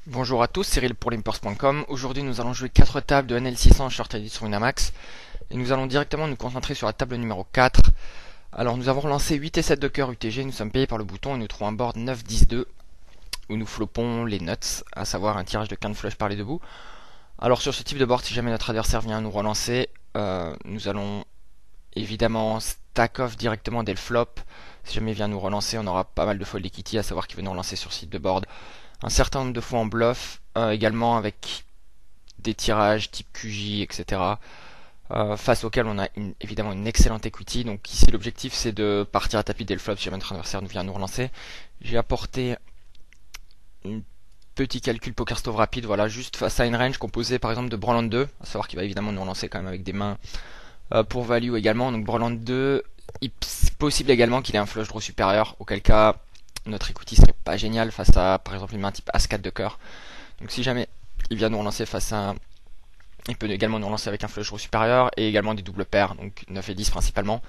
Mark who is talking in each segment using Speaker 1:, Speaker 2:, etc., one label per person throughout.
Speaker 1: Bonjour à tous, Cyril pour l'impers.com. Aujourd'hui nous allons jouer 4 tables de NL600 Short Edit sur Winamax. Et nous allons directement nous concentrer sur la table numéro 4. Alors nous avons relancé 8 et 7 de cœur UTG, nous sommes payés par le bouton et nous trouvons un board 9-10-2 où nous flopons les nuts, à savoir un tirage de quinte flush par les deux bouts. Alors sur ce type de board, si jamais notre adversaire vient nous relancer, nous allons évidemment stack off directement dès le flop. Si jamais il vient nous relancer, on aura pas mal de fold equity, à savoir qu'il veut nous relancer sur ce type de board un certain nombre de fois en bluff, également avec des tirages type QJ, etc. Face auquel on a évidemment une excellente equity. Donc ici l'objectif c'est de partir à tapis dès le flop si jamais notre adversaire vient nous relancer. J'ai apporté un petit calcul poker stove rapide, voilà, juste face à une range composée par exemple de Breland 2, à savoir qu'il va évidemment nous relancer quand même avec des mains pour value également. Donc Breland 2, c'est possible également qu'il ait un flush draw supérieur, auquel cas notre equity serait pas génial face à par exemple une main type As-4 de cœur. Donc si jamais il vient nous relancer face à... Il peut également nous relancer avec un flush draw supérieur et également des doubles paires, donc 9 et 10 principalement.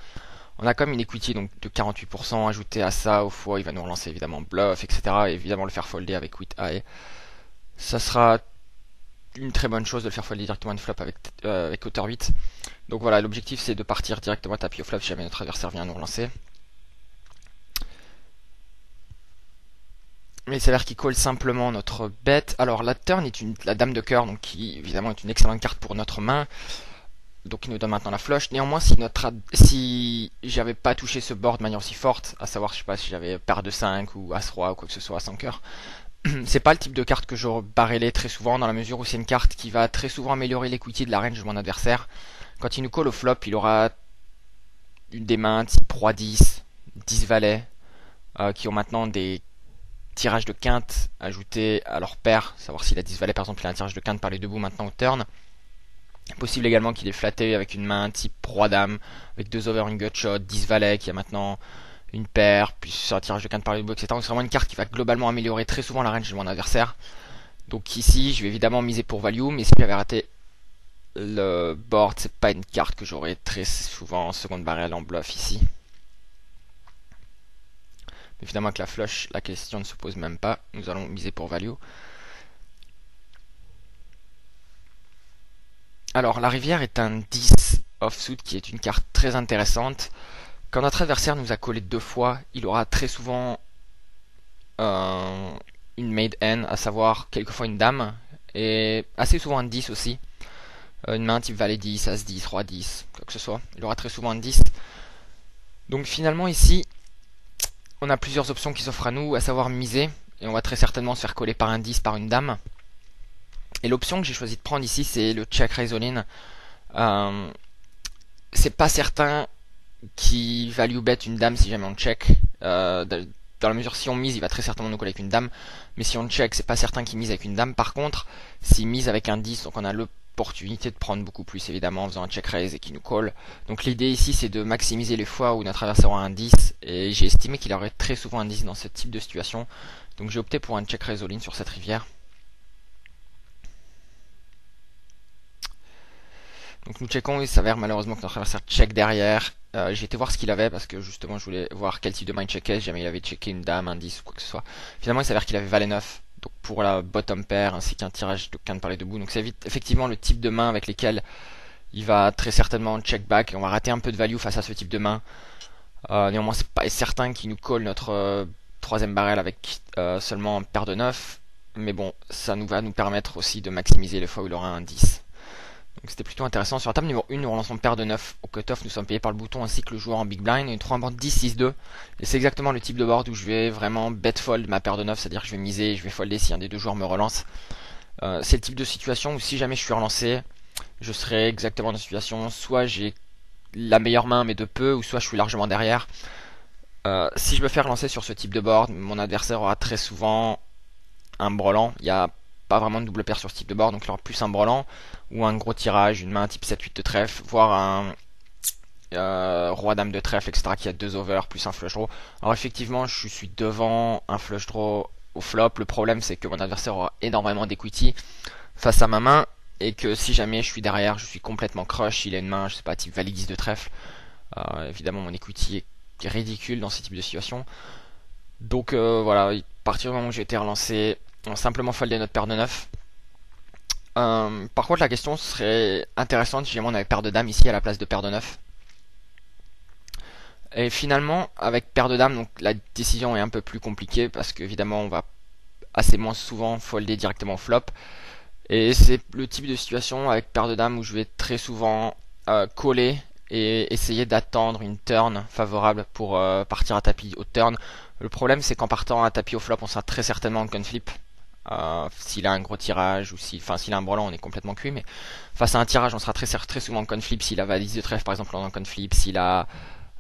Speaker 1: On a comme une equity donc de 48% ajouté à ça, au fois il va nous relancer évidemment bluff, etc. Et évidemment le faire folder avec 8 high. Ça sera une très bonne chose de le faire folder directement une flop avec hauteur 8. Donc voilà, l'objectif c'est de partir directement à tapis au flop si jamais notre adversaire vient nous relancer. Mais il s'avère qu'il call simplement notre bet. Alors la turn est la dame de cœur, donc qui évidemment est une excellente carte pour notre main. Donc il nous donne maintenant la flush. Néanmoins, si j'avais pas touché ce board de manière aussi forte, à savoir je sais pas si j'avais paire de 5 ou As-Roi ou quoi que ce soit à 100 cœur, c'est pas le type de carte que je barrelais très souvent, dans la mesure où c'est une carte qui va très souvent améliorer l'equity de la range de mon adversaire. Quand il nous call au flop, il aura des mains type Roi 10, 10 valets, qui ont maintenant des tirage de quinte ajouté à leur paire, savoir s'il a 10 valets par exemple, il a un tirage de quinte par les deux bouts maintenant au turn. Possible également qu'il est flatté avec une main type roi dame, avec 2 over, une gutshot, 10 valets qui a maintenant une paire, puis un tirage de quinte par les deux bouts, etc. Donc c'est vraiment une carte qui va globalement améliorer très souvent la range de mon adversaire. Donc ici je vais évidemment miser pour value, mais si j'avais raté le board, c'est pas une carte que j'aurais très souvent en seconde barrel en bluff ici. Évidemment que la flush, la question ne se pose même pas. Nous allons miser pour value. Alors la rivière est un 10 offsuit qui est une carte très intéressante. Quand notre adversaire nous a collé 2 fois, il aura très souvent une made N, à savoir quelquefois une dame, et assez souvent un 10 aussi. Une main type valet 10, As 10, Roi 10, quoi que ce soit. Il aura très souvent un 10. Donc finalement ici, on a plusieurs options qui s'offrent à nous, à savoir miser, et on va très certainement se faire coller par un 10, par une dame. Et l'option que j'ai choisi de prendre ici, c'est le check raise all-in. C'est pas certain qu'il value bet une dame si jamais on check. Dans la mesure si on mise, il va très certainement nous coller avec une dame. Mais si on check, c'est pas certain qu'il mise avec une dame. Par contre, s'il mise avec un 10, donc on a l'opportunité de prendre beaucoup plus évidemment en faisant un check raise et qu'il nous colle. Donc l'idée ici, c'est de maximiser les fois où notre adversaire aura un 10. Et j'ai estimé qu'il aurait très souvent un 10 dans ce type de situation. Donc j'ai opté pour un check raise all-in sur cette rivière. Donc nous checkons, il s'avère malheureusement que notre adversaire check derrière. J'ai été voir ce qu'il avait parce que justement je voulais voir quel type de main il checkait, si jamais il avait checké une dame, un 10 ou quoi que ce soit. Finalement il s'avère qu'il avait valet 9, donc pour la bottom pair ainsi qu'un tirage de quinte par les deux bouts. Donc c'est effectivement le type de main avec lesquels il va très certainement check back et on va rater un peu de value face à ce type de main. Néanmoins c'est pas certain qu'il nous colle notre troisième barrel avec seulement paire de 9. Mais bon, ça va nous permettre aussi de maximiser les fois où il aura un 10. Donc c'était plutôt intéressant. Sur la table numéro 1, nous relançons paire de 9 au cutoff. Nous sommes payés par le bouton ainsi que le joueur en big blind. Et nous trouvons un board 10-6-2. Et c'est exactement le type de board où je vais vraiment bet fold ma paire de 9. C'est-à-dire que je vais miser, je vais folder si un des deux joueurs me relance. C'est le type de situation où si jamais je suis relancé, je serai exactement dans une situation soit j'ai la meilleure main mais de peu, ou soit je suis largement derrière. Si je me fais relancer sur ce type de board, mon adversaire aura très souvent un brelan. Il y a pas vraiment de double paire sur ce type de board, donc il aura plus un brelan ou un gros tirage, une main type 7-8 de trèfle, voire un roi dame de trèfle, etc. qui a 2 over plus un flush draw. Alors effectivement, je suis devant un flush draw au flop. Le problème, c'est que mon adversaire aura énormément d'equity face à ma main et que si jamais je suis derrière, je suis complètement crush. Il a une main, je sais pas, type valet 10 de trèfle. Évidemment, mon equity est ridicule dans ce type de situation. Donc voilà, à partir du moment où j'ai été relancé, On va simplement folder notre paire de 9. Par contre, la question serait intéressante si jamais on avait paire de dames ici à la place de paire de 9. Et finalement, avec paire de dames, donc la décision est un peu plus compliquée parce qu'évidemment, on va assez moins souvent folder directement au flop. Et c'est le type de situation avec paire de dames où je vais très souvent coller et essayer d'attendre une turn favorable pour partir à tapis au turn. Le problème, c'est qu'en partant à tapis au flop, on sera très certainement en conflip. S'il a un gros tirage ou s'il a un brelan, on est complètement cuit, mais face à un tirage, on sera très souvent en conflip. S'il a valise de trèfle, par exemple, on est en conflip. S'il a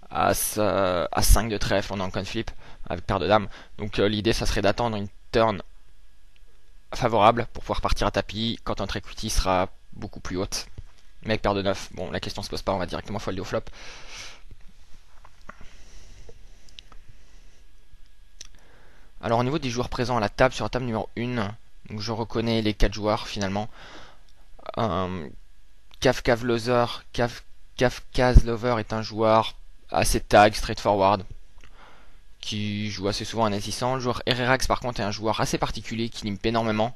Speaker 1: As 5 de trèfle, on est en conflip avec paire de dames. Donc l'idée, ça serait d'attendre une turn favorable pour pouvoir partir à tapis quand notre equity sera beaucoup plus haute. Mais avec paire de 9, bon, la question se pose pas, on va directement folder au flop. Alors au niveau des joueurs présents à la table, sur la table numéro 1, donc je reconnais les 4 joueurs finalement. Kafkazlover est un joueur assez tag, straightforward, qui joue assez souvent en assistant. Le joueur Herrerax par contre est un joueur assez particulier qui limpe énormément.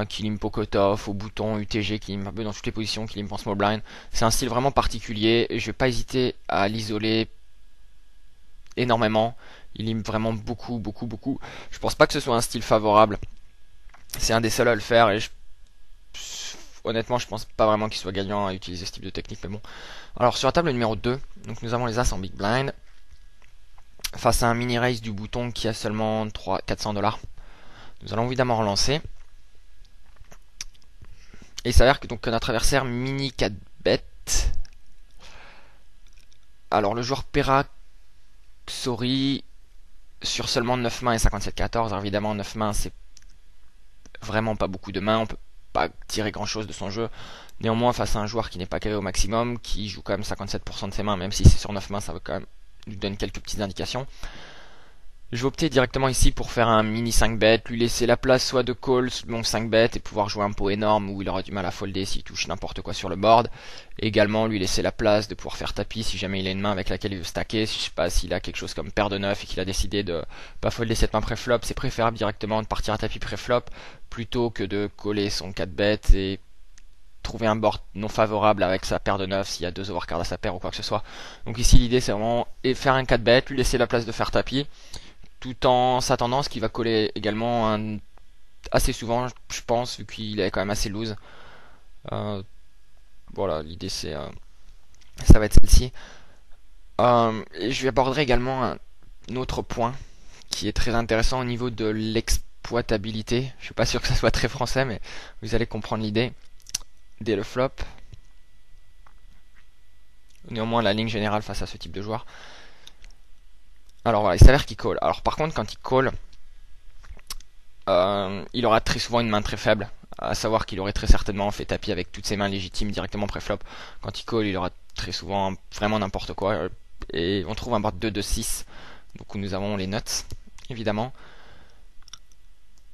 Speaker 1: Qui limpe Pokotov, au bouton, UTG, qui limpe un peu dans toutes les positions, qui limpe en small blind. C'est un style vraiment particulier et je vais pas hésiter à l'isoler énormément. Il limpe vraiment beaucoup. Je pense pas que ce soit un style favorable. C'est un des seuls à le faire et honnêtement, je pense pas vraiment qu'il soit gagnant à utiliser ce type de technique, mais bon. Alors sur la table numéro 2, donc nous avons les As en big blind face à un mini raise du bouton qui a seulement 400$. Nous allons évidemment relancer. Et il s'avère que donc notre adversaire mini 4 bet. Alors le joueur Peraxori sur seulement 9 mains et 57-14. Alors évidemment 9 mains c'est vraiment pas beaucoup de mains, on peut pas tirer grand chose de son jeu. Néanmoins face à un joueur qui n'est pas carré au maximum, qui joue quand même 57% de ses mains, même si c'est sur 9 mains, ça va quand même nous donner quelques petites indications. Je vais opter directement ici pour faire un mini 5 bet, lui laisser la place soit de call, long 5 bet et pouvoir jouer un pot énorme où il aura du mal à folder s'il touche n'importe quoi sur le board. Et également lui laisser la place de pouvoir faire tapis si jamais il a une main avec laquelle il veut stacker. Je sais pas s'il a quelque chose comme paire de 9 et qu'il a décidé de pas folder cette main pré-flop, c'est préférable directement de partir à tapis pré-flop plutôt que de coller son 4 bet et trouver un board non favorable avec sa paire de 9 s'il y a 2 overcards à sa paire ou quoi que ce soit. Donc ici l'idée c'est vraiment faire un 4 bet, lui laisser la place de faire tapis, tout en s'attendant à ce qu'il va coller également assez souvent, je pense, vu qu'il est quand même assez loose. Voilà, l'idée ça va être celle-ci. Et je vais aborder également un autre point qui est très intéressant au niveau de l'exploitabilité. Je suis pas sûr que ça soit très français, mais vous allez comprendre l'idée. Dès le flop, néanmoins la ligne générale face à ce type de joueur. Alors voilà, il s'avère qu'il call. Alors par contre, quand il call, il aura très souvent une main très faible. À savoir qu'il aurait très certainement fait tapis avec toutes ses mains légitimes directement pré-flop. Quand il call, il aura très souvent vraiment n'importe quoi. Et on trouve un board 2-2-6. Donc où nous avons les nuts, évidemment.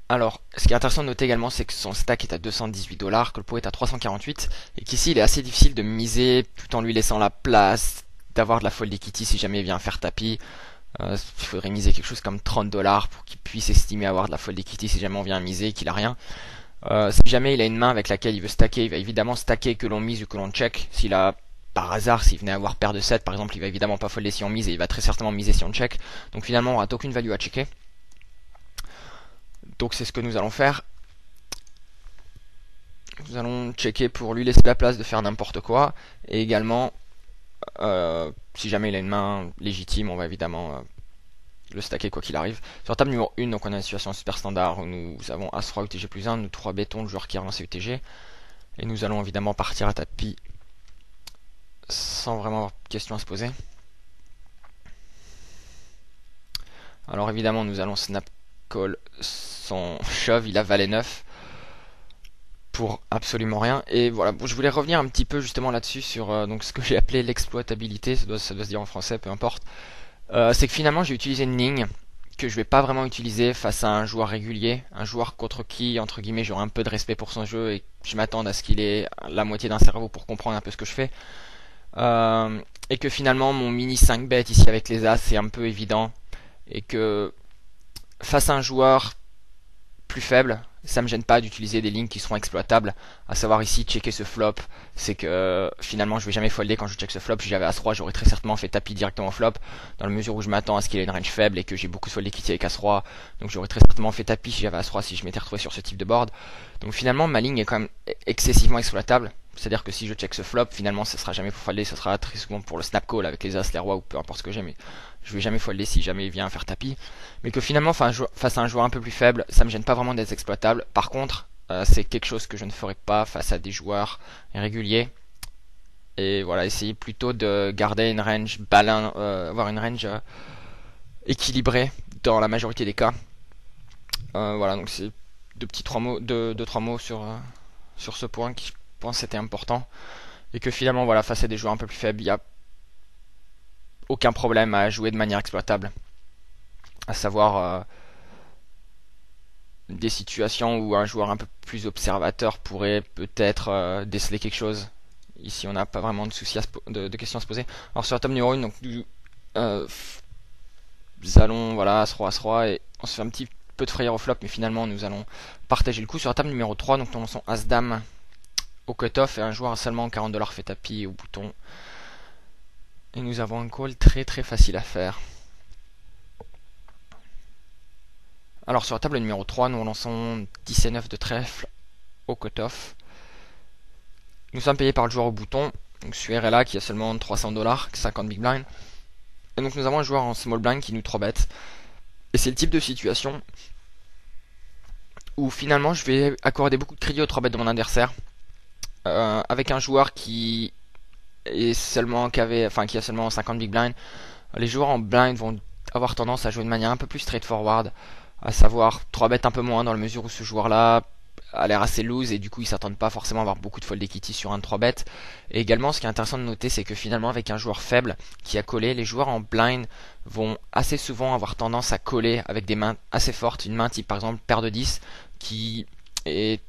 Speaker 1: Alors, ce qui est intéressant de noter également, c'est que son stack est à 218$, que le pot est à 348, et qu'ici il est assez difficile de miser tout en lui laissant la place d'avoir de la fold equity si jamais il vient faire tapis. Il faudrait miser quelque chose comme 30$ pour qu'il puisse estimer avoir de la fold equity si jamais on vient miser et qu'il a rien. Si jamais il a une main avec laquelle il veut stacker, il va évidemment stacker que l'on mise ou que l'on check. S'il a, par hasard, s'il venait avoir paire de 7 par exemple, il va évidemment pas folder si on mise et il va très certainement miser si on check. Donc finalement on n'aura aucune value à checker. Donc c'est ce que nous allons faire. Nous allons checker pour lui laisser la place de faire n'importe quoi. Et également, si jamais il a une main légitime, on va évidemment le stacker quoi qu'il arrive. Sur la table numéro 1, donc on a une situation super standard où nous avons As-Roi UTG plus 1, nous 3 bétons, le joueur qui a relancé UTG. Et nous allons évidemment partir à tapis sans vraiment avoir de questions à se poser. Alors évidemment nous allons snap call son shove, il a valet 9 pour absolument rien. Et voilà, bon, je voulais revenir un petit peu justement là-dessus sur donc ce que j'ai appelé l'exploitabilité, ça doit se dire en français, peu importe. C'est que finalement j'ai utilisé une ligne que je vais pas vraiment utiliser face à un joueur régulier, un joueur contre qui, entre guillemets, j'aurai un peu de respect pour son jeu et je m'attends à ce qu'il ait la moitié d'un cerveau pour comprendre un peu ce que je fais. Et que finalement mon mini 5 bet ici avec les As c'est un peu évident et que face à un joueur plus faible, ça me gêne pas d'utiliser des lignes qui seront exploitables. À savoir ici, checker ce flop, c'est que finalement je vais jamais folder quand je check ce flop. Si j'avais As-Roi, j'aurais très certainement fait tapis directement au flop, dans la mesure où je m'attends à ce qu'il ait une range faible et que j'ai beaucoup de fold equity avec As-Roi. Donc j'aurais très certainement fait tapis si j'avais As-Roi, si je m'étais retrouvé sur ce type de board. Donc finalement ma ligne est quand même excessivement exploitable. C'est-à-dire que si je check ce flop, finalement ce sera jamais pour folder, ce sera très souvent pour le snap call avec les As, les Rois ou peu importe ce que j'ai, mais je vais jamais folder si jamais il vient faire tapis. Mais que finalement face à un joueur un peu plus faible, ça me gêne pas vraiment d'être exploitable. Par contre, c'est quelque chose que je ne ferai pas face à des joueurs réguliers. Et voilà, essayer plutôt de garder une range avoir une range équilibrée dans la majorité des cas. Voilà, donc c'est deux trois mots sur ce point qui je pense était important. Et que finalement, voilà, face à des joueurs un peu plus faibles, il n'y a aucun problème à jouer de manière exploitable. À savoir des situations où un joueur un peu plus observateur pourrait peut-être déceler quelque chose. Ici, on n'a pas vraiment de soucis de questions à se poser. Alors sur la table numéro 1, donc nous allons, voilà, As-Roi, As-Roi, et on se fait un petit peu de frayeur au flop, mais finalement nous allons partager le coup. Sur la table numéro 3, donc nous lançons As-Dame au cutoff, et un joueur à seulement 40$ fait tapis au bouton. Et nous avons un call très très facile à faire. Alors sur la table numéro 3, nous lançons 10 et 9 de trèfle au cutoff. Nous sommes payés par le joueur au bouton, donc sur RLA qui a seulement 300$, 50 big blind. Et donc nous avons un joueur en small blind qui nous 3-bet. Et c'est le type de situation où finalement je vais accorder beaucoup de crédit au 3-bet de mon adversaire. Avec un joueur qui est seulement qui a seulement 50 big blind. Les joueurs en blind vont avoir tendance à jouer de manière un peu plus straightforward, à savoir 3-bet un peu moins dans la mesure où ce joueur-là a l'air assez loose et du coup ils s'attendent pas forcément à avoir beaucoup de fold equity sur un 3-bet. Et également ce qui est intéressant de noter, c'est que finalement avec un joueur faible qui a collé, les joueurs en blind vont assez souvent avoir tendance à coller avec des mains assez fortes, une main type par exemple paire de 10 qui est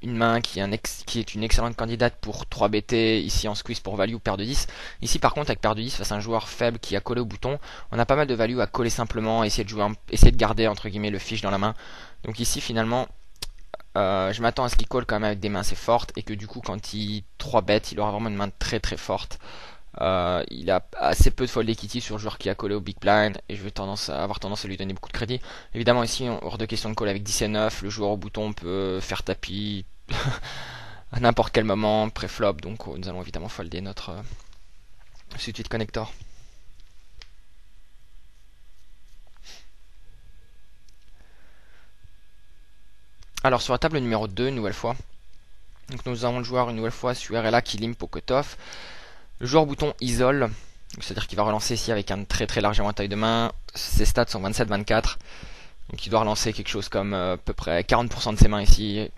Speaker 1: une main qui est une excellente candidate pour 3BT ici en squeeze pour value paire de 10. Ici par contre avec paire de 10 face à un joueur faible qui a collé au bouton, on a pas mal de value à coller simplement, essayer de garder entre guillemets le fiche dans la main. Donc ici finalement je m'attends à ce qu'il colle quand même avec des mains assez fortes et que du coup quand il 3-bet il aura vraiment une main très très forte. Il a assez peu de fold equity sur le joueur qui a collé au big blind et je vais avoir tendance à lui donner beaucoup de crédit. Évidemment ici hors de question de call avec 10 et 9, le joueur au bouton peut faire tapis à n'importe quel moment pré-flop, donc nous allons évidemment folder notre suite connector. Alors sur la table numéro 2, une nouvelle fois, donc nous avons le joueur une nouvelle fois sur RLA qui limp au cutoff. Le joueur bouton isole, c'est-à-dire qu'il va relancer ici avec un très très large éventail de main. Ses stats sont 27-24, donc il doit relancer quelque chose comme à peu près 40% de ses mains ici.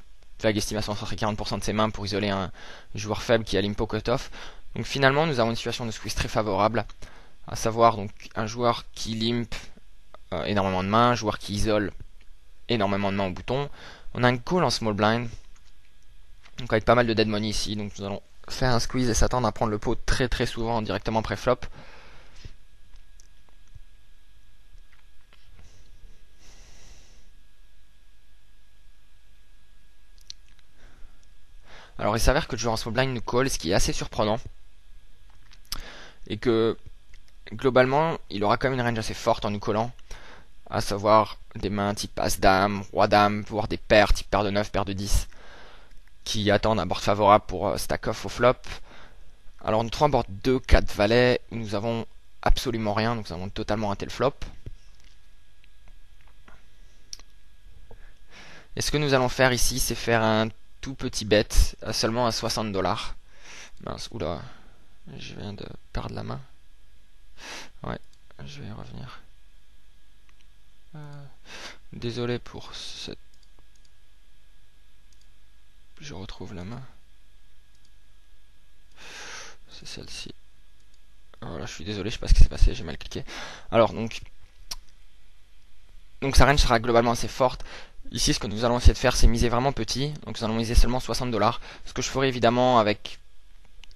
Speaker 1: Vague estimation, ça serait 40% de ses mains pour isoler un joueur faible qui a limp au cutoff. Donc finalement nous avons une situation de squeeze très favorable, à savoir donc un joueur qui limp énormément de mains, un joueur qui isole énormément de mains au bouton. On a un call en small blind, donc avec pas mal de dead money ici, donc nous allons faire un squeeze et s'attendre à prendre le pot très très souvent directement pré-flop. Alors il s'avère que le joueur en small blind nous call, ce qui est assez surprenant, et que globalement il aura quand même une range assez forte en nous collant, à savoir des mains type As-Dame, Roi-Dame, voire des paires type paire de 9, paire de 10, qui attendent un board favorable pour stack off au flop. Alors nous trouvons un board 2, 4 valets, où nous avons absolument rien, donc nous avons totalement raté le flop. Et ce que nous allons faire ici, c'est faire un tout petit bet, seulement à 60$. Mince, oula, je viens de perdre la main. Ouais, je vais y revenir. Désolé pour cette... Je retrouve la main. C'est celle-ci. Voilà, je suis désolé, je sais pas ce qui s'est passé, j'ai mal cliqué. Alors donc sa range sera globalement assez forte. Ici, ce que nous allons essayer de faire, c'est miser vraiment petit. Donc nous allons miser seulement 60$. Ce que je ferai évidemment avec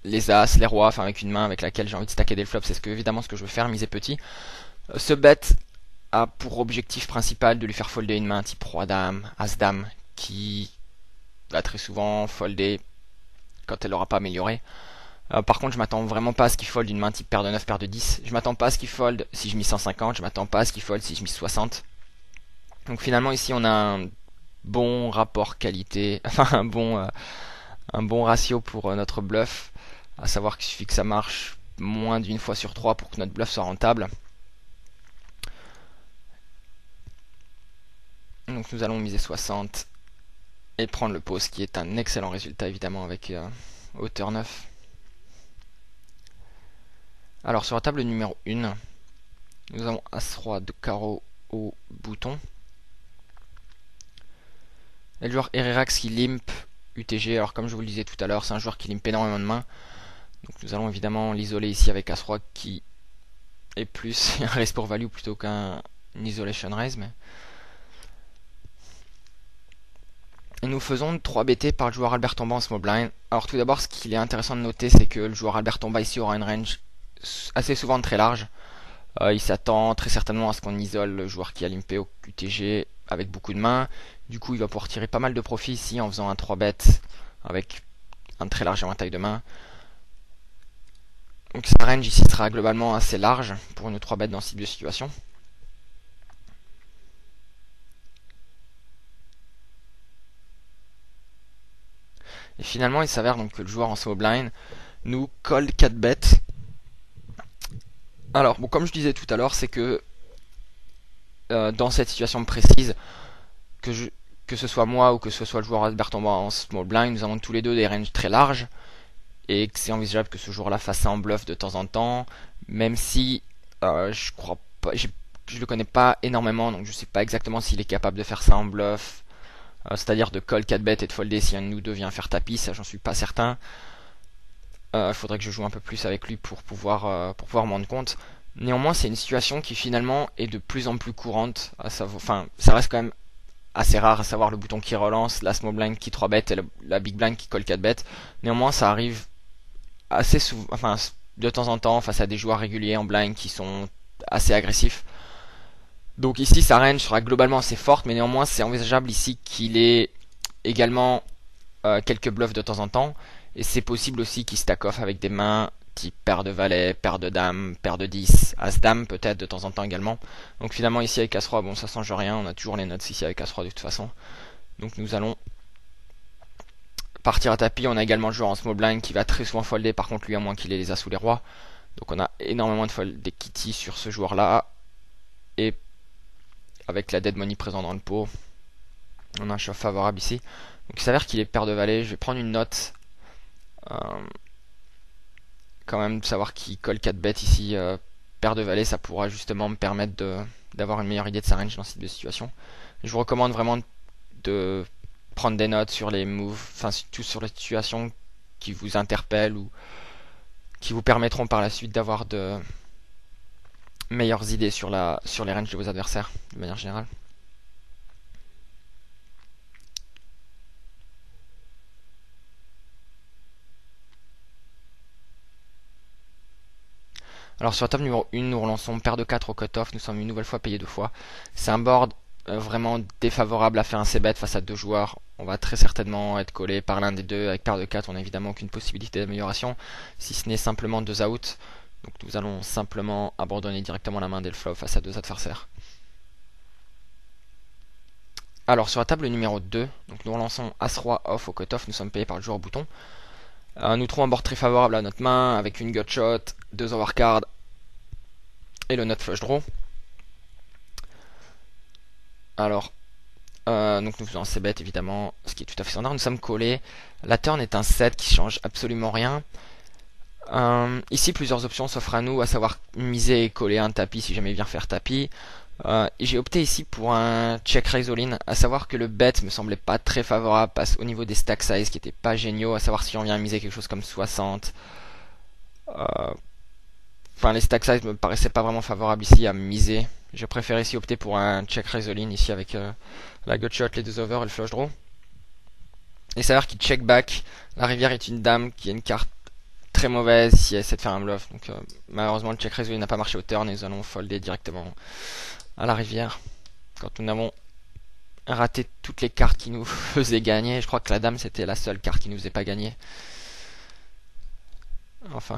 Speaker 1: les As, les Rois, enfin avec une main avec laquelle j'ai envie de stacker des flops, c'est évidemment ce que je veux faire, miser petit. Ce bet a pour objectif principal de lui faire folder une main type Roi-Dame, As-Dame, qui va très souvent folder quand elle l'aura pas amélioré. Par contre, je m'attends vraiment pas à ce qu'il fold une main type paire de 9, paire de 10. Je m'attends pas à ce qu'il fold si je mise 150, je m'attends pas à ce qu'il fold si je mise 60. Donc finalement ici on a un bon rapport qualité, enfin un bon ratio pour notre bluff, à savoir qu'il suffit que ça marche moins d'une fois sur 3 pour que notre bluff soit rentable. Donc nous allons miser 60 et prendre le pot, ce qui est un excellent résultat évidemment avec hauteur 9. Alors sur la table numéro 1, nous avons As-Roi de carreau au bouton. Et le joueur Herrerax qui limp UTG, alors comme je vous le disais tout à l'heure, c'est un joueur qui limp énormément de mains. Donc nous allons évidemment l'isoler ici avec As-Roi qui est plus un raise pour value plutôt qu'un isolation raise. Mais... Et nous faisons 3 BT par le joueur Albert Tomba en small blind. Alors tout d'abord, ce qu'il est intéressant de noter, c'est que le joueur Albert Tomba ici aura une range assez souvent très large. Il s'attend très certainement à ce qu'on isole le joueur qui a limpé au QTG avec beaucoup de mains. Du coup, il va pouvoir tirer pas mal de profit ici en faisant un 3-bet avec un très large éventail de mains. Donc sa range ici sera globalement assez large pour une 3-bet dans ce type de situation. Et finalement, il s'avère donc que le joueur en small blind nous colle 4 bêtes. Alors, bon, comme je disais tout à l'heure, c'est que dans cette situation précise, que ce soit moi ou que ce soit le joueur Albert Tomba en small blind, nous avons tous les deux des ranges très larges et que c'est envisageable que ce joueur-là fasse ça en bluff de temps en temps, même si je crois pas, je le connais pas énormément, donc je sais pas exactement s'il est capable de faire ça en bluff, c'est-à-dire de call 4 bêtes et de folder si un de nous deux vient faire tapis, ça j'en suis pas certain. Il faudrait que je joue un peu plus avec lui pour pouvoir m'en rendre compte. Néanmoins, c'est une situation qui finalement est de plus en plus courante. Enfin, ça reste quand même assez rare, à savoir le bouton qui relance, la small blind qui 3 bêtes et la big blind qui colle 4 bêtes. Néanmoins, ça arrive assez souvent, enfin, de temps en temps face à des joueurs réguliers en blind qui sont assez agressifs. Donc ici, sa range sera globalement assez forte, mais néanmoins, c'est envisageable ici qu'il ait également quelques bluffs de temps en temps. Et c'est possible aussi qu'il stack off avec des mains type paire de valet, paire de dames, paire de 10, as-dame peut-être de temps en temps également. Donc finalement ici avec as-roi, bon ça change rien, on a toujours les notes ici avec as-roi de toute façon. Donc nous allons partir à tapis, on a également le joueur en small blind qui va très souvent folder, par contre lui à moins qu'il ait les as sous les rois. Donc on a énormément de fold des kitty sur ce joueur là. Et avec la dead money présent dans le pot, on a un shove favorable ici. Donc il s'avère qu'il est paire de valet, je vais prendre une note. Quand même savoir qu'il colle 4 bêtes ici, paire de valet, ça pourra justement me permettre d'avoir une meilleure idée de sa range dans ce type de situation. Je vous recommande vraiment de prendre des notes sur les moves, enfin surtout sur les situations qui vous interpellent ou qui vous permettront par la suite d'avoir de meilleures idées sur les ranges de vos adversaires de manière générale. Alors sur la table numéro 1, nous relançons paire de 4 au cutoff, nous sommes une nouvelle fois payés 2 fois. C'est un board vraiment défavorable à faire un c-bet face à 2 joueurs. On va très certainement être collé par l'un des deux. Avec paire de 4, on n'a évidemment aucune possibilité d'amélioration, si ce n'est simplement 2 outs. Donc nous allons simplement abandonner directement la main dès le flop face à 2 adversaires. Alors sur la table numéro 2, donc nous relançons As-Roi off au cutoff, nous sommes payés par le joueur au bouton. Nous trouvons un board très favorable à notre main, avec une gutshot, 2 overcards et le nut flush draw. Alors, donc nous faisons un c-bet évidemment, ce qui est tout à fait standard. Nous sommes collés. La turn est un set qui change absolument rien. Ici, plusieurs options s'offrent à nous, à savoir miser et coller un tapis si jamais il vient faire tapis. J'ai opté ici pour un check raise all-in, à savoir que le bet me semblait pas très favorable au niveau des stack size qui étaient pas géniaux, à savoir si on vient miser quelque chose comme 60. Enfin, les stack size me paraissaient pas vraiment favorables ici à miser. Je préfère ici opter pour un check raise all-in ici avec la gutshot, les 2 over et le flush draw. Et s'avère qu'il check back. La rivière est une dame qui est une carte très mauvaise si elle essaie de faire un bluff. Donc malheureusement le check raise all-in n'a pas marché au turn et nous allons folder directement à la rivière. Quand nous avons raté toutes les cartes qui nous faisaient gagner. Je crois que la dame c'était la seule carte qui nous faisait pas gagner. Enfin.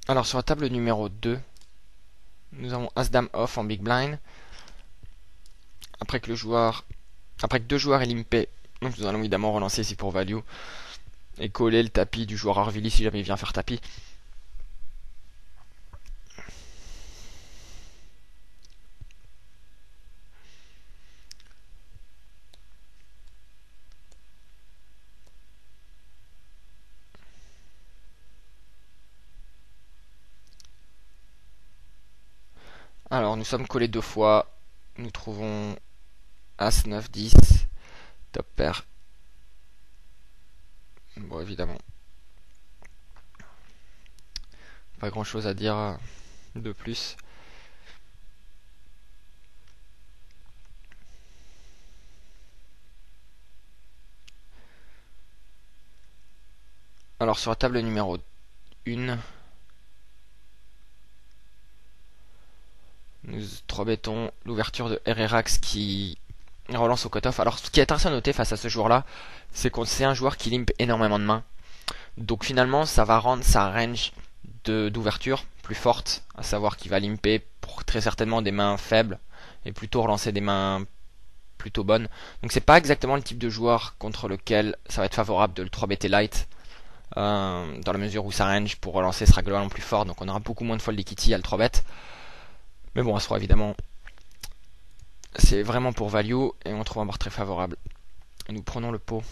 Speaker 1: Alors sur la table numéro 2, nous avons As-Dame off en Big Blind. Après que deux joueurs aient limpé, donc nous allons évidemment relancer ici pour value et coller le tapis du joueur Arvili si jamais il vient faire tapis. Alors nous sommes collés 2 fois, nous trouvons As 9 10, top pair. Bon évidemment, pas grand chose à dire de plus. Alors sur la table numéro 1, nous 3 bétons l'ouverture de Herrerax qui relance au cutoff. Alors ce qui est intéressant à noter face à ce joueur-là, c'est que c'est un joueur qui limpe énormément de mains. Donc finalement ça va rendre sa range d'ouverture plus forte, à savoir qu'il va limper pour très certainement des mains faibles et plutôt relancer des mains plutôt bonnes. Donc c'est pas exactement le type de joueur contre lequel ça va être favorable de le 3BT light, dans la mesure où sa range pour relancer sera globalement plus forte, donc on aura beaucoup moins de fold equity à le 3bet. Mais bon, à ce soit évidemment, c'est vraiment pour value et on trouve un bord très favorable. Et nous prenons le pot.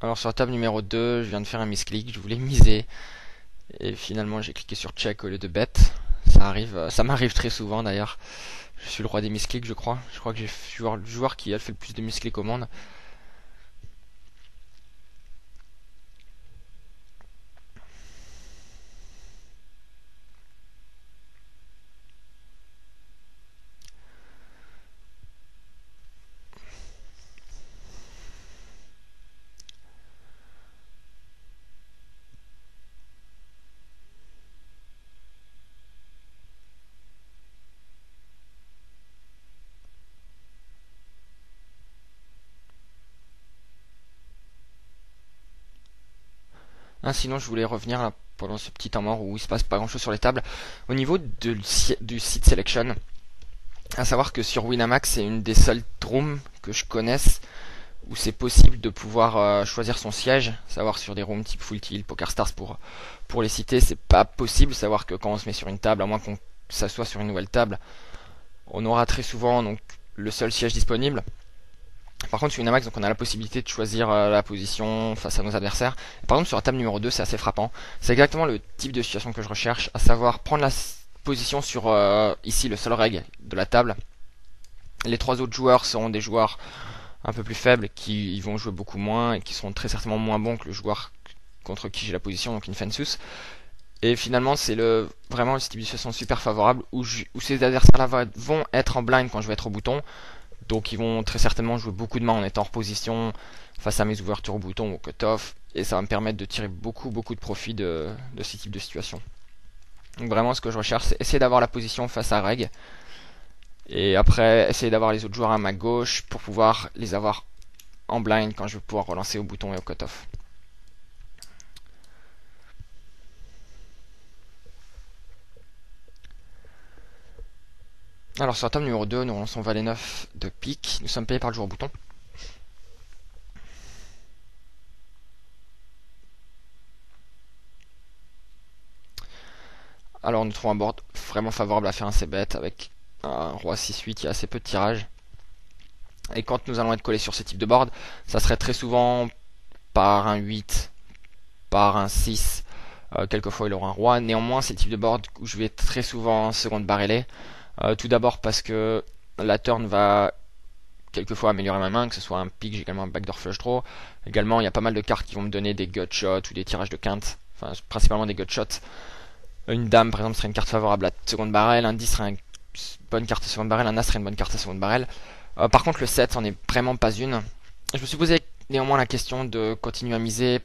Speaker 1: Alors sur la table numéro 2, je viens de faire un misclick, je voulais miser. Et finalement j'ai cliqué sur check au lieu de bet. Ça m'arrive très souvent d'ailleurs. Je suis le roi des misclicks je crois. Je crois que je suis le joueur qui a fait le plus de misclicks au monde. Sinon je voulais revenir là, pendant ce petit temps mort où il se passe pas grand chose sur les tables. Au niveau du site selection, à savoir que sur Winamax c'est une des seules rooms que je connaisse où c'est possible de pouvoir choisir son siège. Savoir sur des rooms type Full Tilt, PokerStars pour les citer, c'est pas possible. Savoir que quand on se met sur une table, à moins qu'on s'assoie sur une nouvelle table, on aura très souvent donc le seul siège disponible. Par contre sur Winamax, donc on a la possibilité de choisir la position face à nos adversaires. Par exemple sur la table numéro 2, c'est assez frappant. C'est exactement le type de situation que je recherche, à savoir prendre la position sur ici le seul reg de la table. Les 3 autres joueurs seront des joueurs un peu plus faibles qui vont jouer beaucoup moins et qui seront très certainement moins bons que le joueur contre qui j'ai la position, donc Infensus. Et finalement c'est vraiment le type de situation super favorable où ces adversaires là vont être en blind quand je vais être au bouton. Donc ils vont très certainement jouer beaucoup de mains en étant en position face à mes ouvertures au bouton ou au cutoff. Et ça va me permettre de tirer beaucoup de profit de ces types de situations. Donc vraiment ce que je recherche c'est essayer d'avoir la position face à reg. Et après essayer d'avoir les autres joueurs à ma gauche pour pouvoir les avoir en blind quand je vais pouvoir relancer au bouton et au cutoff. Alors sur la table numéro 2, nous relançons valet 9 de pique. Nous sommes payés par le joueur au bouton. Alors nous trouvons un board vraiment favorable à faire un c-bet avec un roi 6-8, il y a assez peu de tirage. Et quand nous allons être collés sur ce type de board, ça serait très souvent par un 8, par un 6, quelquefois il aura un roi. Néanmoins c'est le type de board où je vais très souvent en seconde barrelée. Tout d'abord parce que la turn va quelquefois améliorer ma main, que ce soit un pick, j'ai également un backdoor flush draw. Également il y a pas mal de cartes qui vont me donner des gut shots ou des tirages de quinte, enfin principalement des gut shots. Une dame par exemple serait une carte favorable à seconde barrel, un 10 serait une bonne carte à seconde barrel, un as serait une bonne carte à seconde barrel. Par contre le 7 c'en est vraiment pas une. Je me suis posé néanmoins la question de continuer à miser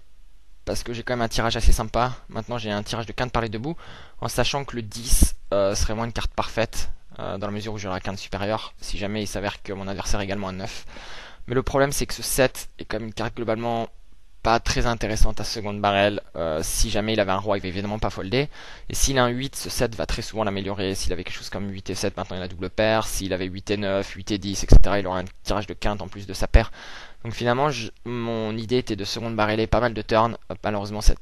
Speaker 1: parce que j'ai quand même un tirage assez sympa. Maintenant j'ai un tirage de quinte par les deux bouts, en sachant que le 10 serait moins une carte parfaite, dans la mesure où j'aurai la quinte supérieure, si jamais il s'avère que mon adversaire est également un 9. Mais le problème c'est que ce 7 est quand même une carte globalement pas très intéressante à seconde barrel. Si jamais il avait un roi, il va évidemment pas folder. Et s'il a un 8, ce 7 va très souvent l'améliorer. S'il avait quelque chose comme 8 et 7, maintenant il a double paire. S'il avait 8 et 9, 8 et 10, etc., il aurait un tirage de quinte en plus de sa paire. Donc finalement, mon idée était de seconde barreler pas mal de turns. Malheureusement, cette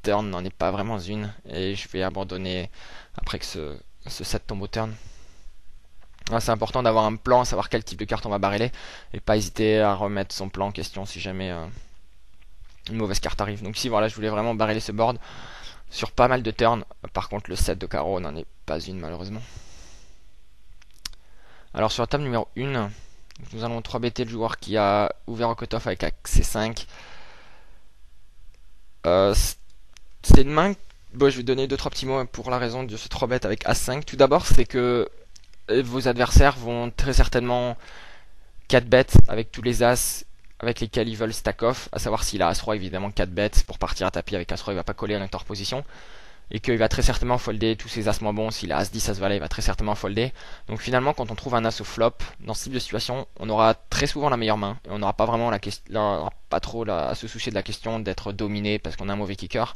Speaker 1: turn n'en est pas vraiment une. Et je vais abandonner après que ce 7 tombe au turn. C'est important d'avoir un plan, savoir quel type de carte on va barreler. Et pas hésiter à remettre son plan en question si jamais une mauvaise carte arrive. Donc ici voilà, je voulais vraiment barreler ce board sur pas mal de turns. Par contre le 7 de carreau n'en est pas une malheureusement. Alors sur la table numéro 1, nous allons 3BT le joueur qui a ouvert au cutoff avec la C5. C'est une main... Bon, je vais donner 2-3 petits mots pour la raison de ce 3-bet avec A5. Tout d'abord, c'est que vos adversaires vont très certainement 4-bet avec tous les As avec lesquels ils veulent stack off, à savoir s'il a As-Roi, évidemment 4-bet pour partir à tapis avec As-Roi, il va pas coller en acteur position, et qu'il va très certainement folder tous ses As moins bons. S'il a As-10, As-Valet, il va très certainement folder. Donc finalement, quand on trouve un As au flop, dans ce type de situation, on aura très souvent la meilleure main, et on n'aura pas vraiment pas trop à se soucier de la question d'être dominé parce qu'on a un mauvais kicker.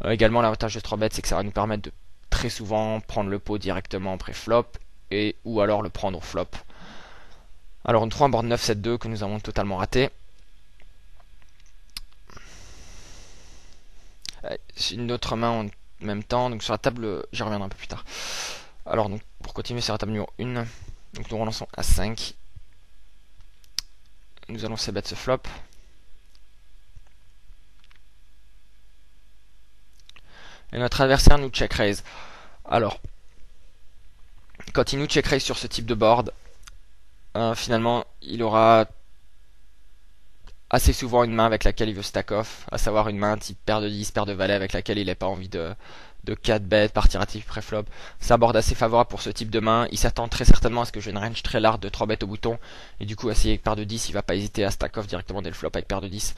Speaker 1: Également, l'avantage de 3-bet, c'est que ça va nous permettre de très souvent prendre le pot directement en pré-flop, ou alors le prendre au flop. Alors on trouve un board 9-7-2 que nous avons totalement raté. J'ai une autre main en même temps, donc sur la table, j'y reviendrai un peu plus tard. Alors donc pour continuer sur la table numéro 1, donc nous relançons à 5. Nous allons c-bet ce flop. Et notre adversaire nous check raise. Alors, quand il nous check raise sur ce type de board, finalement, il aura assez souvent une main avec laquelle il veut stack off, à savoir une main type paire de 10, paire de valet avec laquelle il n'a pas envie de 4 bet, partir à type pré-flop. C'est un board assez favorable pour ce type de main. Il s'attend très certainement à ce que j'ai une range très large de 3 bêtes au bouton, et du coup, essayer avec paire de 10, il va pas hésiter à stack off directement dès le flop avec paire de 10.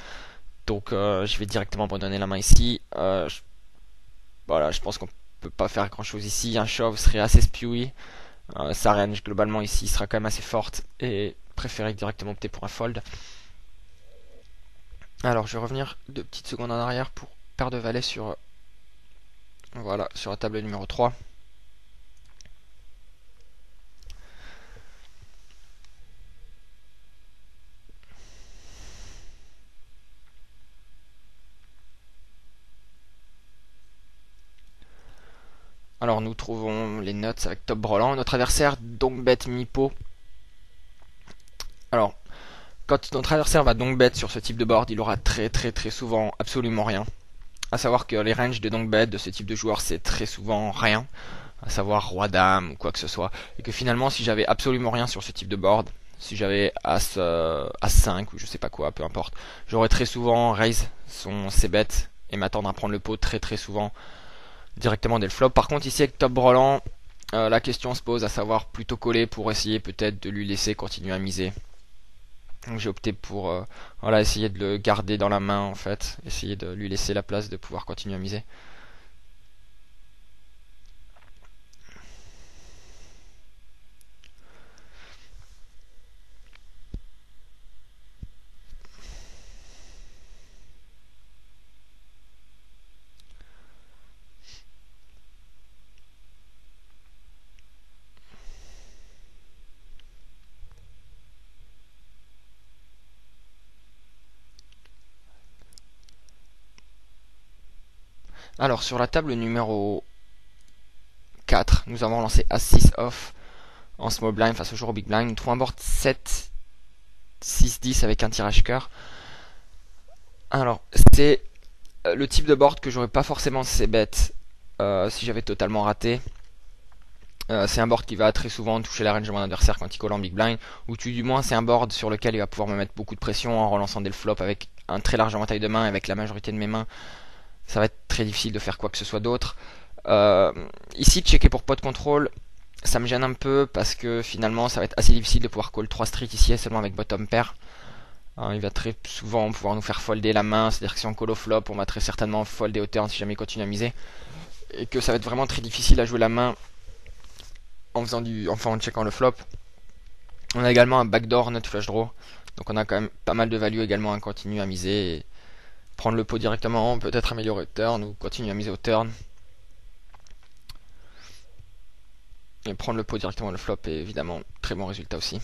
Speaker 1: Donc, je vais directement abandonner la main ici. Voilà, je pense qu'on peut pas faire grand chose ici. Un shove serait assez spewy. Sa range globalement ici sera quand même assez forte et préférer directement opter pour un fold. Alors je vais revenir 2 petites secondes en arrière pour paire de valet sur voilà, sur la table numéro 3. Alors nous trouvons les nuts avec top brelan. Notre adversaire donc bet mi-pot. Alors quand notre adversaire va donc bet sur ce type de board, il aura très souvent absolument rien. À savoir que les ranges de donc bet de ce type de joueur, c'est très souvent rien. À savoir roi dame ou quoi que ce soit. Et que finalement, si j'avais absolument rien sur ce type de board, si j'avais As 5 ou je sais pas quoi, peu importe, j'aurais très souvent raise son c-bet et m'attendre à prendre le pot très souvent directement dès le flop. Par contre, ici avec top brelan, la question se pose à savoir plutôt coller pour essayer peut-être de lui laisser continuer à miser. Donc j'ai opté pour voilà, essayer de le garder dans la main en fait, essayer de lui laisser la place de pouvoir continuer à miser. Alors sur la table numéro 4, nous avons lancé As-6 off en small blind face au joueur au big blind. Nous trouvons un board 7, 6, 10 avec un tirage cœur. Alors c'est le type de board que j'aurais pas forcément c-bet si j'avais totalement raté. C'est un board qui va très souvent toucher la range de mon adversaire quand il colle en big blind, ou du moins c'est un board sur lequel il va pouvoir me mettre beaucoup de pression en relançant dès le flop avec un très large éventail de mains, avec la majorité de mes mains. Ça va être très difficile de faire quoi que ce soit d'autre. Ici, checker pour pot control, ça me gêne un peu parce que finalement, ça va être assez difficile de pouvoir call 3 street ici seulement avec bottom pair. Il va très souvent pouvoir nous faire folder la main, c'est-à-dire que si on call au flop, on va très certainement folder au turn si jamais il continue à miser. Et que ça va être vraiment très difficile à jouer la main en checkant le flop. On a également un backdoor nut flush draw. Donc on a quand même pas mal de value également à continuer à miser. Et prendre le pot directement, peut-être améliorer le turn ou continuer à miser au turn. Et prendre le pot directement le flop est évidemment très bon résultat aussi.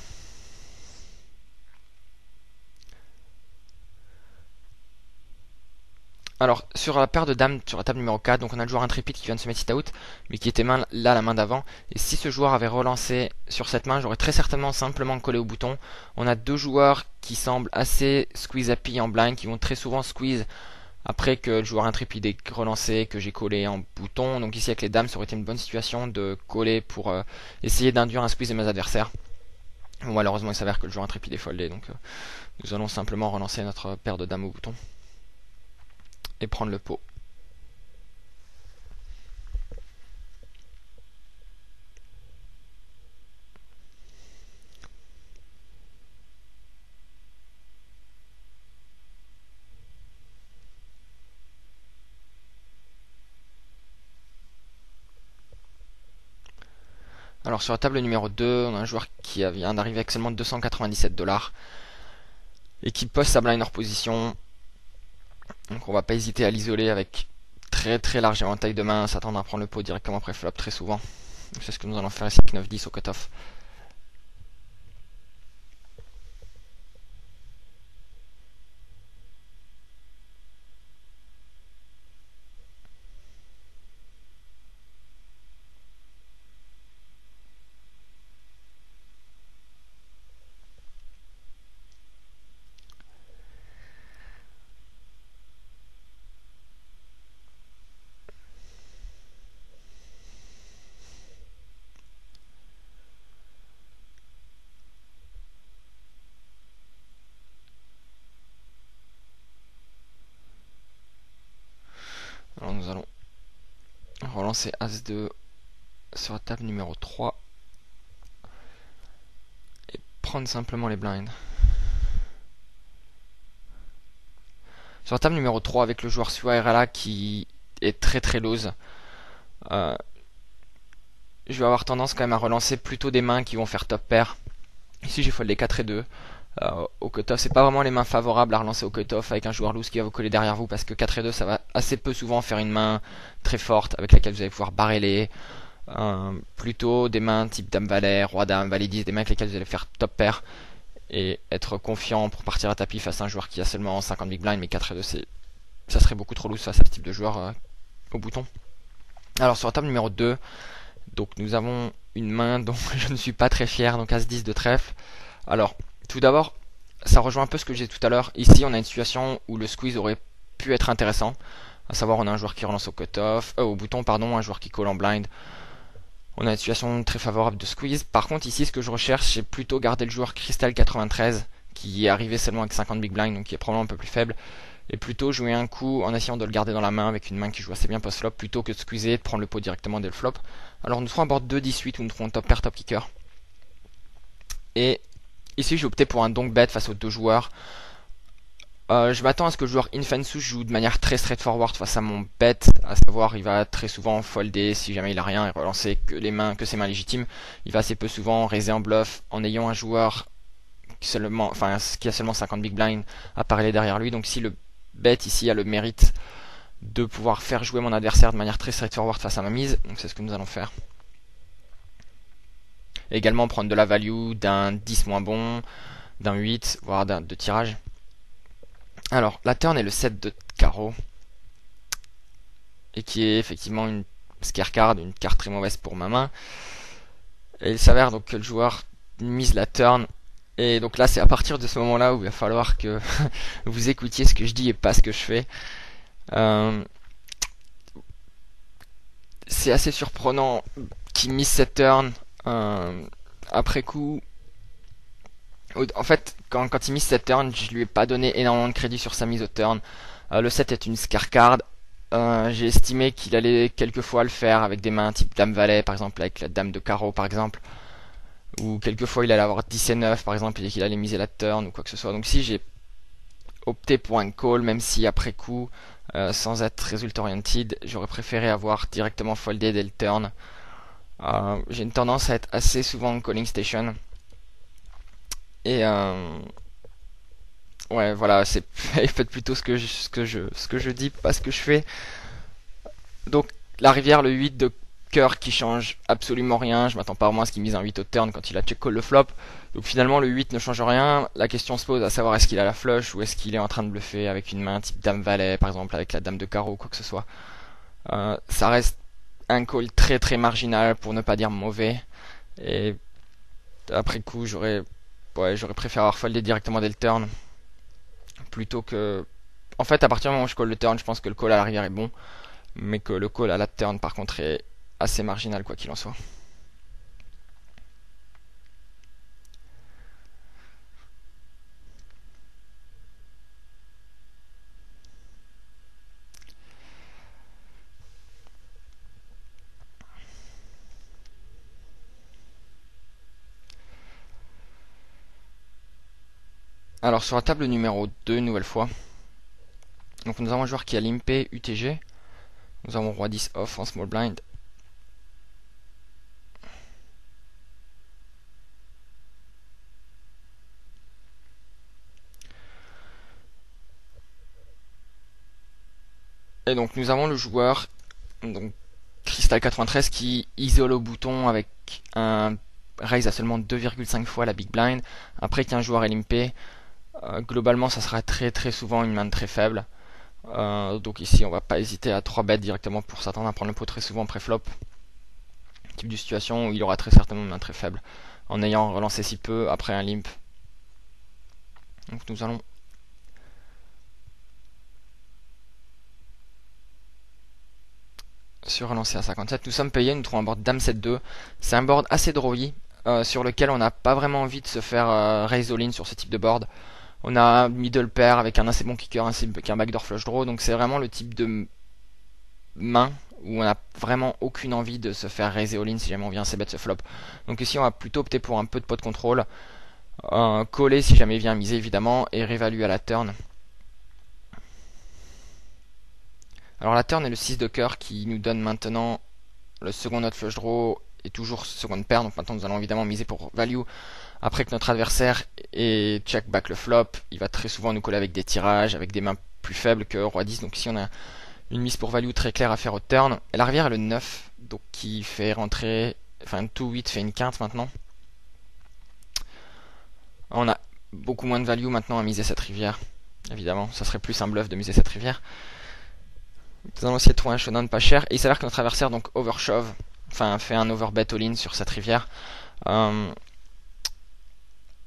Speaker 1: Alors, sur la paire de dames, sur la table numéro 4, donc on a le joueur intrépide qui vient de se mettre sit out, mais qui était là la main d'avant. Et si ce joueur avait relancé sur cette main, j'aurais très certainement simplement collé au bouton. On a deux joueurs qui semblent assez squeeze happy en blind, qui vont très souvent squeeze après que le joueur intrépide ait relancé, que j'ai collé en bouton. Donc ici avec les dames, ça aurait été une bonne situation de coller pour essayer d'induire un squeeze de mes adversaires. Bon, malheureusement, il s'avère que le joueur intrépide est foldé, donc nous allons simplement relancer notre paire de dames au bouton. Et prendre le pot. Alors sur la table numéro 2, on a un joueur qui vient d'arriver avec seulement 297$ et qui pose sa blind hors position. Donc on va pas hésiter à l'isoler avec très large éventail de main, s'attendre à prendre le pot directement après flop très souvent. C'est ce que nous allons faire ici avec 9-10 au cutoff. Alors nous allons relancer As-2 sur la table numéro 3 et prendre simplement les blinds. Sur la table numéro 3 avec le joueur Suarela qui est très lose, je vais avoir tendance quand même à relancer plutôt des mains qui vont faire top pair. Ici j'ai foldé 4 et 2. Au cutoff, c'est pas vraiment les mains favorables à relancer au cutoff avec un joueur loose qui va vous coller derrière vous parce que 4 et 2 ça va assez peu souvent faire une main très forte avec laquelle vous allez pouvoir barreler. Plutôt des mains type dame valet, roi dame, valet 10, des mains avec lesquelles vous allez faire top pair et être confiant pour partir à tapis face à un joueur qui a seulement 50 big blind, mais 4 et 2 ça serait beaucoup trop loose face à ce type de joueur au bouton. Alors sur la table numéro 2, donc nous avons une main dont je ne suis pas très fier, donc As-10 de trèfle. Alors tout d'abord, ça rejoint un peu ce que j'ai dit tout à l'heure. Ici, on a une situation où le squeeze aurait pu être intéressant. À savoir, on a un joueur qui relance au bouton, pardon, un joueur qui call en blind. On a une situation très favorable de squeeze. Par contre, ici, ce que je recherche, c'est plutôt garder le joueur Crystal 93, qui est arrivé seulement avec 50 big blind, donc qui est probablement un peu plus faible. Et plutôt jouer un coup en essayant de le garder dans la main avec une main qui joue assez bien post-flop, plutôt que de squeezer, de prendre le pot directement dès le flop. Alors, nous ferons un board 2-18 où nous ferons top pair, top kicker. Et ici, j'ai opté pour un donk bet face aux deux joueurs. Je m'attends à ce que le joueur Infensus joue de manière très straightforward face à mon bet, à savoir il va très souvent folder si jamais il a rien et relancer que ses mains légitimes. Il va assez peu souvent raiser en bluff en ayant un joueur qui a seulement 50 big blind à parler derrière lui. Donc si le bet ici a le mérite de pouvoir faire jouer mon adversaire de manière très straightforward face à ma mise, donc c'est ce que nous allons faire. Également prendre de la value d'un 10 moins bon, d'un 8, voire de tirage. Alors, la turn est le 7 de carreau. Et qui est effectivement une scare card, une carte très mauvaise pour ma main. Et il s'avère donc que le joueur mise la turn. Et donc là, c'est à partir de ce moment-là où il va falloir que vous écoutiez ce que je dis et pas ce que je fais. C'est assez surprenant qu'il mise cette turn. Après coup, en fait, quand il mise cette turn, je lui ai pas donné énormément de crédit sur sa mise au turn. Le 7 est une scare card. J'ai estimé qu'il allait quelquefois le faire avec des mains type dame valet, par exemple, avec la dame de carreau, par exemple. Ou quelquefois il allait avoir 10 et 9, par exemple, et qu'il allait miser la turn ou quoi que ce soit. Donc si j'ai opté pour un call, même si après coup, sans être result oriented, j'aurais préféré avoir directement foldé dès le turn. J'ai une tendance à être assez souvent en calling station. Et ouais, voilà, faites plutôt ce que je dis, pas ce que je fais. Donc la rivière, le 8 de cœur qui change absolument rien. Je m'attends pas vraiment à ce qu'il mise un 8 au turn quand il a check call le flop. Donc finalement le 8 ne change rien. La question se pose à savoir est-ce qu'il a la flush ou est-ce qu'il est en train de bluffer avec une main type dame valet par exemple, avec la dame de carreau ou quoi que ce soit. Ça reste un call très très marginal pour ne pas dire mauvais. Et après coup j'aurais préféré avoir foldé directement dès le turn plutôt que... En fait à partir du moment où je call le turn, je pense que le call à la rivière est bon, mais que le call à la turn par contre est assez marginal quoi qu'il en soit. Alors sur la table numéro 2, une nouvelle fois, donc nous avons un joueur qui a limpé UTG, nous avons roi 10 off en small blind. Et donc nous avons le joueur, donc Crystal 93, qui isole au bouton avec un raise à seulement 2,5 fois la big blind. Après qu'un joueur est limpé, globalement ça sera très très souvent une main très faible. Donc ici on va pas hésiter à 3 bet directement pour s'attendre à prendre le pot très souvent pré-flop. Type de situation où il aura très certainement une main très faible en ayant relancé si peu après un limp. Donc nous allons sur relancer à 57. Nous sommes payés, nous trouvons un board dame 7-2. C'est un board assez drawy sur lequel on n'a pas vraiment envie de se faire raise all-in sur ce type de board. On a un middle pair avec un assez bon kicker, un backdoor flush draw, donc c'est vraiment le type de main où on n'a vraiment aucune envie de se faire raise all-in si jamais on vient c-bet ce flop. Donc ici on va plutôt opter pour un peu de pot de contrôle, coller si jamais il vient miser évidemment, et réévaluer à la turn. Alors la turn est le 6 de cœur qui nous donne maintenant le second note flush draw et toujours seconde paire, donc maintenant nous allons évidemment miser pour value. Après que notre adversaire ait check back le flop, il va très souvent nous coller avec des tirages, avec des mains plus faibles que roi 10, donc ici on a une mise pour value très claire à faire au turn. Et la rivière est le 9, donc qui fait rentrer, enfin 2-8 fait une quinte maintenant. On a beaucoup moins de value maintenant à miser cette rivière, évidemment, ça serait plus un bluff de miser cette rivière. Nous allons essayer de trouver un showdown pas cher, et il s'avère que notre adversaire donc overshove, enfin fait un overbet all-in sur cette rivière.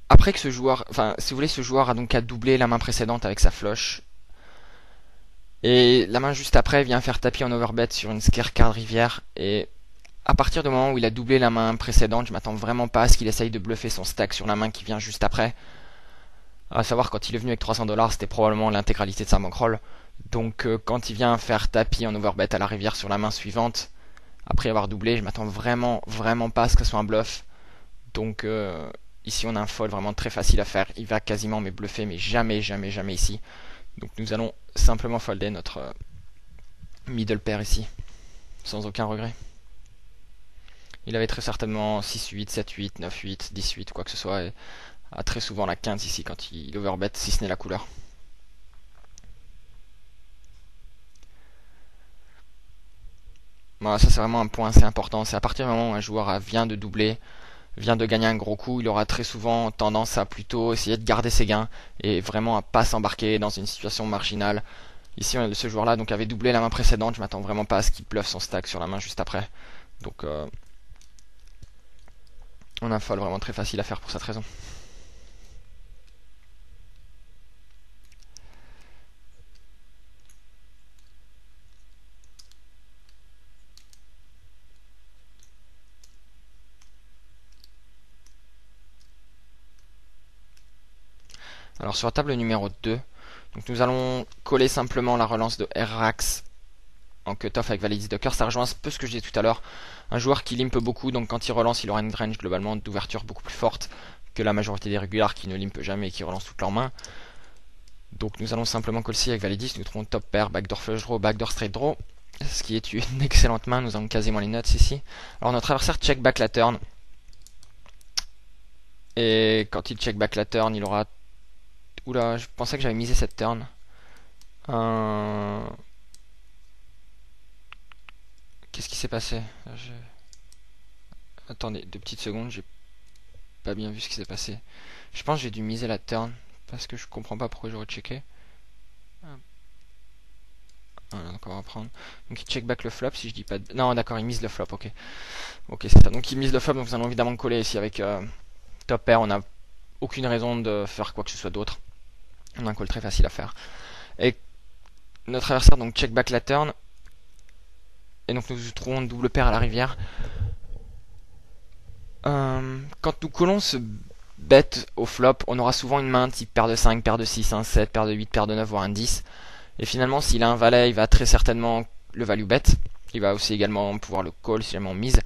Speaker 1: Après que ce joueur, enfin si vous voulez, ce joueur a donc à doubler la main précédente avec sa flush. Et la main juste après vient faire tapis en overbet sur une scare card rivière. Et à partir du moment où il a doublé la main précédente, je m'attends vraiment pas à ce qu'il essaye de bluffer son stack sur la main qui vient juste après. À savoir, quand il est venu avec 300$, c'était probablement l'intégralité de sa bankroll. Donc quand il vient faire tapis en overbet à la rivière sur la main suivante, après avoir doublé, je m'attends vraiment pas à ce que ce soit un bluff. Donc ici on a un fold vraiment très facile à faire. Il va quasiment me bluffer, mais jamais ici. Donc nous allons simplement folder notre middle pair ici, sans aucun regret. Il avait très certainement 6-8, 7-8, 9-8, 10-8, quoi que ce soit, et a très souvent la quinte ici quand il overbet, si ce n'est la couleur. Voilà, ça c'est vraiment un point assez important. C'est à partir du moment où un joueur vient de doubler, vient de gagner un gros coup, il aura très souvent tendance à plutôt essayer de garder ses gains et vraiment à pas s'embarquer dans une situation marginale. Ici, ce joueur-là donc avait doublé la main précédente, je m'attends vraiment pas à ce qu'il bluffe son stack sur la main juste après. Donc on a un fold vraiment très facile à faire pour cette raison. Alors sur la table numéro 2, donc nous allons coller simplement la relance de R-Rax en cutoff avec Valet 10 de cœur. Ça rejoint un peu ce que je disais tout à l'heure. Un joueur qui limpe beaucoup, donc quand il relance, il aura une range globalement d'ouverture beaucoup plus forte que la majorité des régulars qui ne limpent jamais et qui relancent toute leur main. Donc nous allons simplement call C avec valet 10, nous trouvons top pair, backdoor flush draw, backdoor straight draw, ce qui est une excellente main, nous avons quasiment les nuts ici. Alors notre adversaire check back la turn, et quand il check back la turn, il aura... Oula, je pensais que j'avais misé cette turn. Qu'est-ce qui s'est passé? Attendez, 2 petites secondes, j'ai pas bien vu ce qui s'est passé. Je pense que j'ai dû miser la turn, parce que je comprends pas pourquoi j'aurais checké. Voilà, donc on va reprendre. Donc il check back le flop si je dis pas de... Non d'accord, il mise le flop, ok. Ok, c'est ça. Donc il mise le flop, donc nous allons évidemment coller ici avec top pair. On n'a aucune raison de faire quoi que ce soit d'autre. On a un call très facile à faire. Et notre adversaire donc check back la turn. Et donc nous trouvons double paire à la rivière. Quand nous collons ce bet au flop, on aura souvent une main type paire de 5, paire de 6, un 7, paire de 8, paire de 9, voire un 10. Et finalement, s'il a un valet, il va très certainement le value bet. Il va aussi également pouvoir le call si jamais on mise.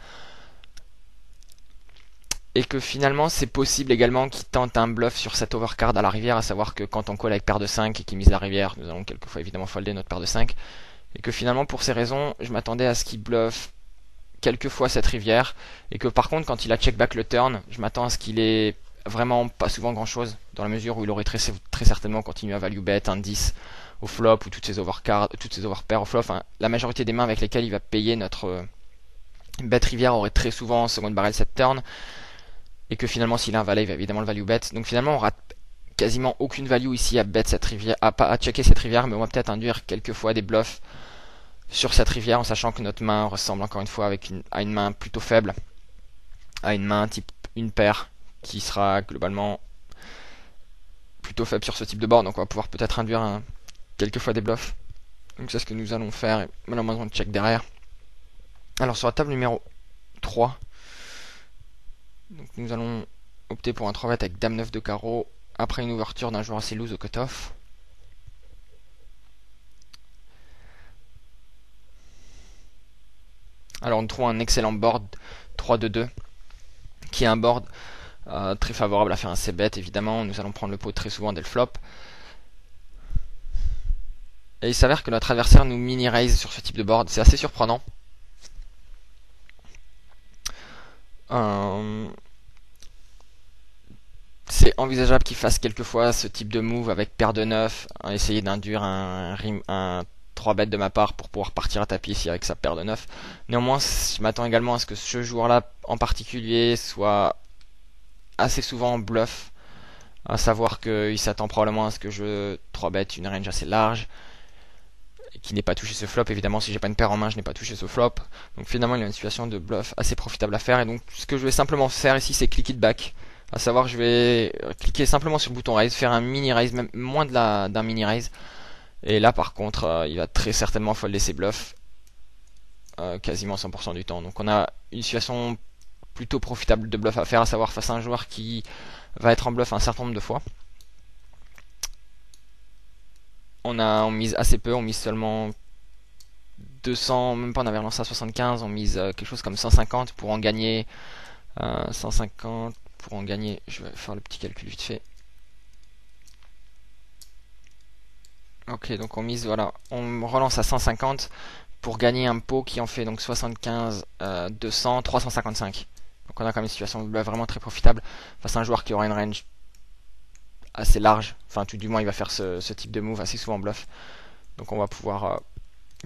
Speaker 1: Et que finalement, c'est possible également qu'il tente un bluff sur cette overcard à la rivière, à savoir que quand on call avec paire de 5 et qu'il mise la rivière, nous allons quelquefois évidemment folder notre paire de 5. Et que finalement, pour ces raisons, je m'attendais à ce qu'il bluffe quelquefois cette rivière. Et que par contre, quand il a check back le turn, je m'attends à ce qu'il ait vraiment pas souvent grand chose, dans la mesure où il aurait très certainement continué à value bet un 10 au flop, ou toutes ces overcards, toutes ces overpairs au flop. Enfin, la majorité des mains avec lesquelles il va payer notre bet rivière aurait très souvent seconde barrel cette turn. Et que finalement, s'il a un valet, il va évidemment le value bet. Donc finalement, on rate quasiment aucune value ici à bet cette rivière, à checker cette rivière, mais on va peut-être induire quelquefois des bluffs sur cette rivière, en sachant que notre main ressemble encore une fois à une main plutôt faible, à une main type une paire, qui sera globalement plutôt faible sur ce type de board. Donc on va pouvoir peut-être induire quelquefois des bluffs. Donc c'est ce que nous allons faire, et malheureusement on check derrière. Alors sur la table numéro 3, donc nous allons opter pour un 3 bet avec dame 9 de carreau, après une ouverture d'un joueur assez loose au cutoff. Alors nous trouvons un excellent board 3-2-2, qui est un board très favorable à faire un c-bet évidemment. Nous allons prendre le pot très souvent dès le flop. Et il s'avère que notre adversaire nous mini-raise sur ce type de board, c'est assez surprenant. C'est envisageable qu'il fasse quelquefois ce type de move avec paire de 9, essayer d'induire un 3 bet de ma part pour pouvoir partir à tapis ici avec sa paire de 9. Néanmoins, je m'attends également à ce que ce joueur-là en particulier soit assez souvent en bluff, à savoir qu'il s'attend probablement à ce que je 3 bet une range assez large, qui n'est pas touché ce flop. Évidemment, si j'ai pas une paire en main, je n'ai pas touché ce flop. Donc finalement, il y a une situation de bluff assez profitable à faire. Et donc, ce que je vais simplement faire ici, c'est click it back. À savoir, je vais cliquer simplement sur le bouton raise, faire un mini raise, même moins d'un mini raise. Et là, par contre, il va très certainement folder ses bluffs, quasiment 100% du temps. Donc on a une situation plutôt profitable de bluff à faire, à savoir face à un joueur qui va être en bluff un certain nombre de fois. On mise assez peu, on mise seulement 200, même pas on avait relancé à 75, on mise quelque chose comme 150 pour en gagner 150 pour en gagner, je vais faire le petit calcul vite fait. Ok, donc on mise, voilà, on relance à 150 pour gagner un pot qui en fait donc 75, 200, 355. Donc on a quand même une situation de bluff vraiment très profitable face à un joueur qui aura une range assez large. Enfin, tout du moins, il va faire ce type de move assez souvent en bluff. Donc on va pouvoir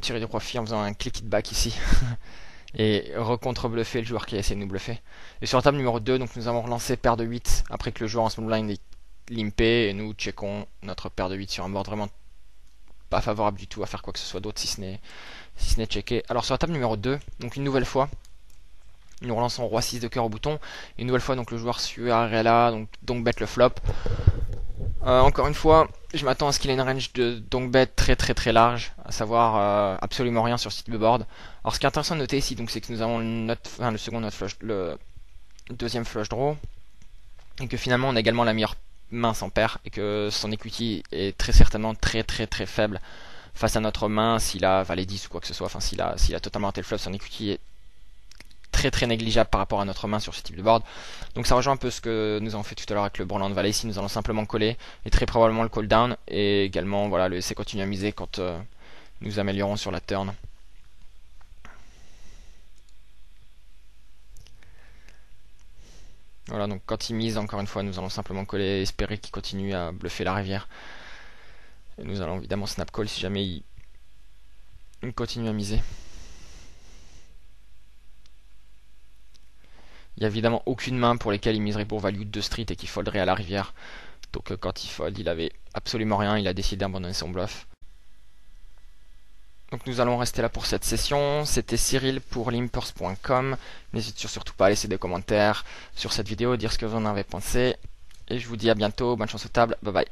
Speaker 1: tirer du profit en faisant un click it back ici. Et recontre-bluffer le joueur qui a essayé de nous bluffer. Et sur la table numéro 2, donc nous avons relancé paire de 8 après que le joueur en small blind est limpé. Et nous checkons notre paire de 8 sur un board vraiment pas favorable du tout à faire quoi que ce soit d'autre si ce n'est checker. Alors sur la table numéro 2, donc une nouvelle fois, nous relançons roi 6 de cœur au bouton. Une nouvelle fois, donc le joueur est là, donc bet le flop. Encore une fois, je m'attends à ce qu'il ait une range de donc bet très large, à savoir absolument rien sur ce type de board. Alors ce qui est intéressant de noter ici, donc c'est que nous avons le deuxième flush draw, et que finalement on a également la meilleure main sans paire, et que son equity est très certainement très faible face à notre main s'il a valet 10 ou quoi que ce soit. Enfin, s'il a totalement raté le flop, son equity est très négligeable par rapport à notre main sur ce type de board. Donc ça rejoint un peu ce que nous avons fait tout à l'heure avec le Borland Valley. Ici nous allons simplement coller et très probablement le call down et également voilà, le laisser continuer à miser quand nous améliorons sur la turn. Voilà, donc quand il mise, encore une fois, nous allons simplement coller et espérer qu'il continue à bluffer la rivière. Et nous allons évidemment snap call si jamais il continue à miser. Il n'y a évidemment aucune main pour lesquelles il miserait pour value de street et qu'il folderait à la rivière. Donc quand il fold, il avait absolument rien, il a décidé d'abandonner son bluff. Donc nous allons rester là pour cette session. C'était Cyril pour limpers.com. N'hésitez surtout pas à laisser des commentaires sur cette vidéo, dire ce que vous en avez pensé. Et je vous dis à bientôt, bonne chance aux tables, bye bye.